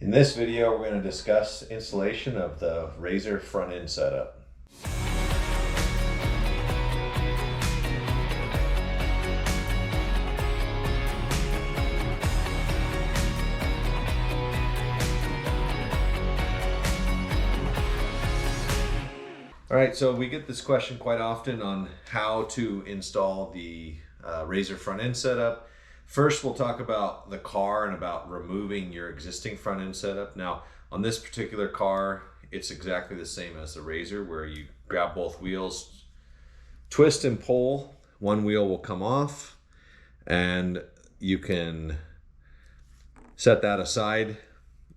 In this video, we're going to discuss installation of the RZR front end setup. All right, so we get this question quite often on how to install the RZR front end setup. First, we'll talk about the car and about removing your existing front end setup. Now, on this particular car, it's exactly the same as the RZR, where you grab both wheels, twist and pull. One wheel will come off, and you can set that aside,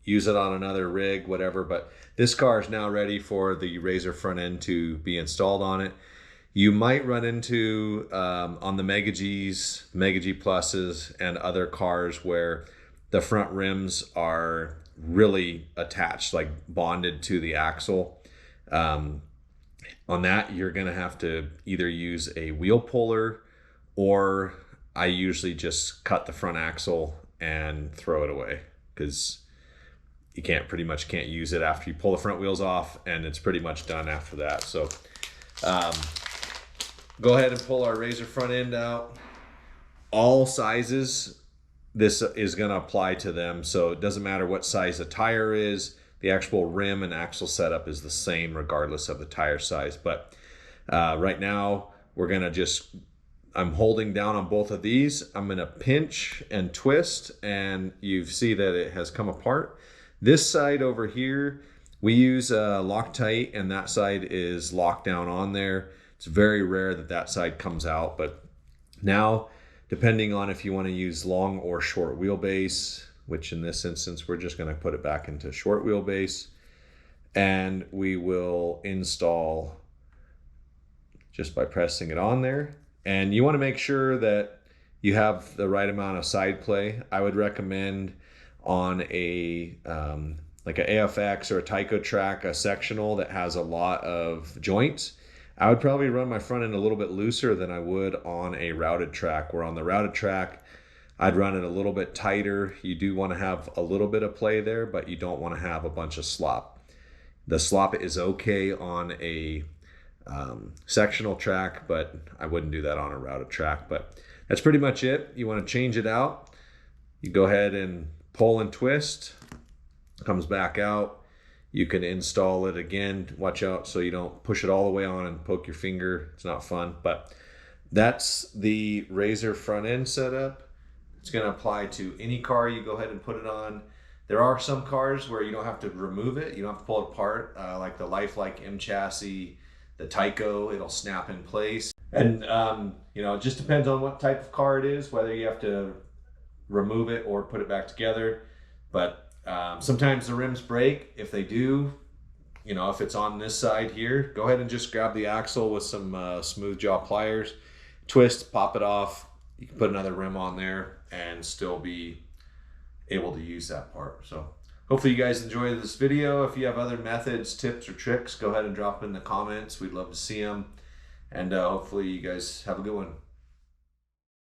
use it on another rig, whatever. But this car is now ready for the RZR front end to be installed on it. You might run into on the Mega Gs, Mega G Pluses, and other cars where the front rims are really attached, like bonded to the axle. On that, you're gonna have to either use a wheel puller, or I usually just cut the front axle and throw it away, because you pretty much can't use it after you pull the front wheels off, and it's pretty much done after that. So go ahead and pull our RZR front end out. All sizes, this is going to apply to them, so it doesn't matter what size the tire is. The actual rim and axle setup is the same regardless of the tire size. But right now we're going to I'm holding down on both of these. I'm going to pinch and twist, and you see that it has come apart. This side over here, we use Loctite, and that side is locked down on there. It's very rare that that side comes out, but now, depending on if you want to use long or short wheelbase, which in this instance, we're just going to put it back into short wheelbase, and we will install just by pressing it on there. And you want to make sure that you have the right amount of side play. I would recommend on a like a AFX or a Tyco track, a sectional that has a lot of joints, I would probably run my front end a little bit looser than I would on a routed track, where on the routed track, I'd run it a little bit tighter. You do want to have a little bit of play there, but you don't want to have a bunch of slop. The slop is okay on a sectional track, but I wouldn't do that on a routed track. But that's pretty much it. You want to change it out. You go ahead and pull and twist, comes back out. You can install it again. Watch out so you don't push it all the way on and poke your finger. It's not fun, but that's the RZR front end setup. It's going to apply to any car you go ahead and put it on. There are some cars where you don't have to remove it. You don't have to pull it apart, like the Lifelike M chassis, the Tyco, it'll snap in place. And you know, it just depends on what type of car it is, whether you have to remove it or put it back together. But sometimes the rims break. If they do, you know, if it's on this side here, go ahead and just grab the axle with some smooth jaw pliers, twist, pop it off. You can put another rim on there and still be able to use that part. So hopefully you guys enjoyed this video. If you have other methods, tips, or tricks, go ahead and drop in the comments. We'd love to see them. And hopefully you guys have a good one.